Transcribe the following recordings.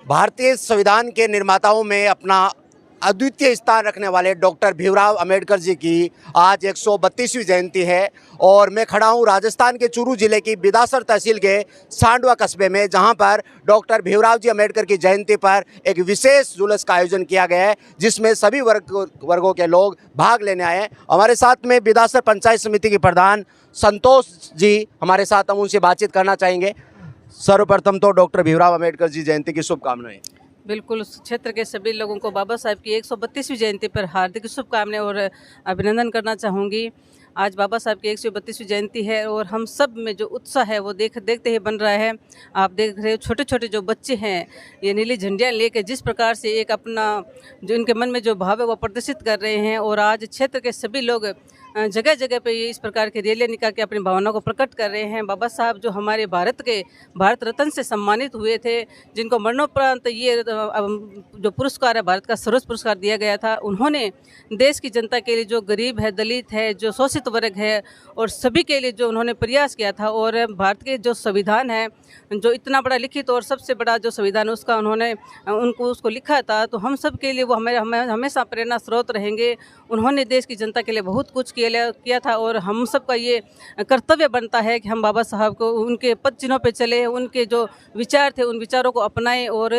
भारतीय संविधान के निर्माताओं में अपना अद्वितीय स्थान रखने वाले डॉक्टर भीमराव अंबेडकर जी की आज 132वीं जयंती है और मैं खड़ा हूं राजस्थान के चूरू जिले की बिदासर तहसील के सांडवा कस्बे में, जहां पर डॉक्टर भीमराव जी अंबेडकर की जयंती पर एक विशेष जुलूस का आयोजन किया गया है, जिसमें सभी वर्गों के लोग भाग लेने आए हैं। हमारे साथ में बिदासर पंचायत समिति के प्रधान संतोष जी हमारे साथ, हम उनसे बातचीत करना चाहेंगे। सर्वप्रथम तो डॉक्टर भीमराव अंबेडकर जी जयंती की शुभकामनाएं। बिल्कुल, उस क्षेत्र के सभी लोगों को बाबा साहब की 132वीं जयंती पर हार्दिक शुभकामनाएं और अभिनंदन करना चाहूँगी। आज बाबा साहब की 132वीं जयंती है और हम सब में जो उत्साह है वो देखते ही बन रहा है। आप देख रहे हो छोटे छोटे जो बच्चे हैं ये नीली झंडियाँ लेके जिस प्रकार से एक अपना जो इनके मन में जो भाव है वो प्रदर्शित कर रहे हैं, और आज क्षेत्र के सभी लोग जगह जगह पे ये इस प्रकार की रैलियाँ निकाल के अपनी भावनाओं को प्रकट कर रहे हैं। बाबा साहब जो हमारे भारत रत्न से सम्मानित हुए थे, जिनको मरणोपरांत ये जो पुरस्कार है भारत का सर्वोच्च पुरस्कार दिया गया था, उन्होंने देश की जनता के लिए जो गरीब है, दलित है, जो शोषित वर्ग है और सभी के लिए जो उन्होंने प्रयास किया था। और भारत के जो संविधान है, जो इतना बड़ा लिखित और सबसे बड़ा जो संविधान उसका उन्होंने उसको लिखा था, तो हम सब के लिए वो हमेशा प्रेरणा स्रोत रहेंगे। उन्होंने देश की जनता के लिए बहुत कुछ किया था और हम सब का ये कर्तव्य बनता है कि हम बाबा साहब को उनके पद चिन्हों पे चले, उनके जो विचार थे उन विचारों को अपनाएं। और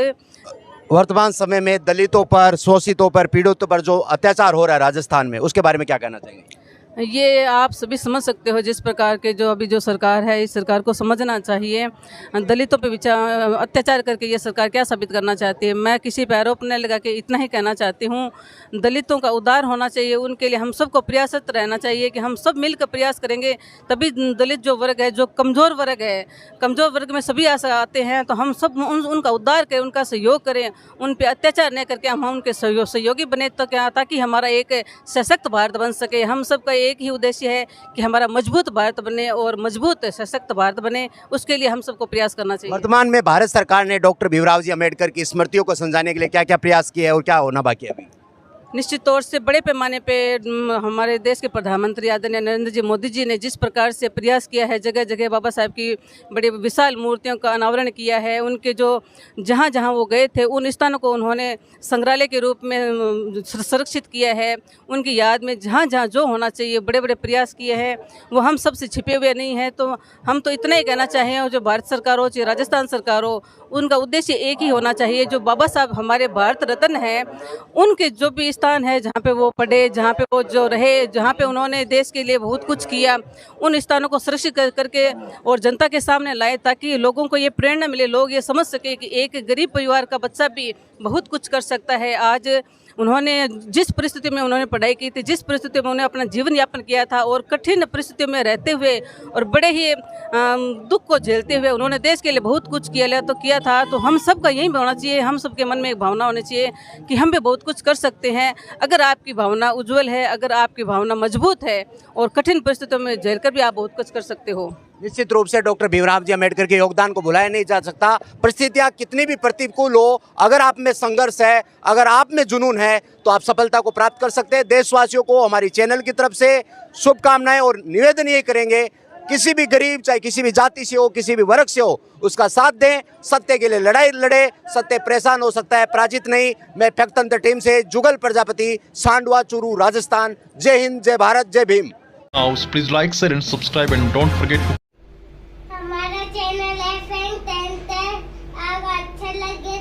वर्तमान समय में दलितों पर, शोषितों पर, पीड़ितों पर जो अत्याचार हो रहा है राजस्थान में, उसके बारे में क्या कहना चाहेंगे? ये आप सभी समझ सकते हो जिस प्रकार के जो अभी जो सरकार है, इस सरकार को समझना चाहिए दलितों पे विचार अत्याचार करके ये सरकार क्या साबित करना चाहती है। मैं किसी पे आरोप नहीं लगा के इतना ही कहना चाहती हूँ, दलितों का उद्धार होना चाहिए। उनके लिए हम सबको प्रयासरत रहना चाहिए कि हम सब मिलकर प्रयास करेंगे तभी दलित जो वर्ग है, जो कमज़ोर वर्ग है, कमज़ोर वर्ग में सभी ऐसा आते हैं, तो हम सब उनका उद्धार करें, उनका सहयोग करें, उन पर अत्याचार नहीं करके हम उनके सहयोगी बने, तो क्या ताकि हमारा एक सशक्त भारत बन सके। हम सबका एक ही उद्देश्य है कि हमारा मजबूत भारत बने और मजबूत सशक्त भारत बने, उसके लिए हम सबको प्रयास करना चाहिए। वर्तमान में भारत सरकार ने डॉक्टर भीमराव जी अंबेडकर की स्मृतियों को संजाने के लिए क्या क्या प्रयास किए हैं और क्या होना बाकी है अभी? निश्चित तौर से बड़े पैमाने पे हमारे देश के प्रधानमंत्री आदरणीय नरेंद्र जी मोदी जी ने जिस प्रकार से प्रयास किया है, जगह जगह बाबा साहब की बड़ी विशाल मूर्तियों का अनावरण किया है। उनके जो जहाँ जहाँ वो गए थे उन स्थानों को उन्होंने संग्रहालय के रूप में संरक्षित किया है। उनकी याद में जहाँ जहाँ जो होना चाहिए बड़े बड़े प्रयास किए हैं, वो हम सबसे छिपे हुए नहीं हैं। तो हम तो इतना ही कहना चाहें, जो भारत सरकार हो चाहे राजस्थान सरकार हो, उनका उद्देश्य एक ही होना चाहिए। जो बाबा साहब हमारे भारत रत्न हैं, उनके जो भी स्थान है जहाँ पे वो पढ़े, जहाँ पे वो जो रहे, जहाँ पे उन्होंने देश के लिए बहुत कुछ किया, उन स्थानों को सुरक्षित करके और जनता के सामने लाए, ताकि लोगों को ये प्रेरणा मिले, लोग ये समझ सके कि एक गरीब परिवार का बच्चा भी बहुत कुछ कर सकता है। आज उन्होंने जिस परिस्थिति में उन्होंने पढ़ाई की थी, जिस परिस्थिति में उन्होंने अपना जीवन यापन किया था और कठिन परिस्थितियों में रहते हुए और बड़े ही दुख को झेलते हुए उन्होंने देश के लिए बहुत कुछ किया था। तो हम सब का यही होना चाहिए, हम सबके मन में एक भावना होनी चाहिए कि हम भी बहुत कुछ कर सकते हैं। अगर आपकी भावना उज्जवल है, अगर आपकी भावना मजबूत है और कठिन परिस्थितियों में झेलकर भी आप बहुत कुछ कर सकते हो। निश्चित रूप से डॉक्टर भीमराव जी अंबेडकर के योगदान को भुलाया नहीं जा सकता। परिस्थितियां कितनी भी प्रतिकूल हो, अगर आप में संघर्ष है, अगर आप में जुनून है, तो आप सफलता को प्राप्त कर सकते हैं। देशवासियों को हमारी चैनल की तरफ से शुभकामनाएं और निवेदन ये करेंगे, किसी भी गरीब, चाहे किसी भी जाति से हो, किसी भी वर्ग से हो, उसका साथ दें, सत्य के लिए लड़ाई लड़े। सत्य परेशान हो सकता है, पराजित नहीं। मैं फैक्टतंत्र टीम से जुगल प्रजापति, सांडवा, चूरू, राजस्थान। जय हिंद, जय भारत, जय Bhim. Please like, share and subscribe and don't forget to हमारा चैनल है फ्रेंड 10 है, आपको अच्छा लगे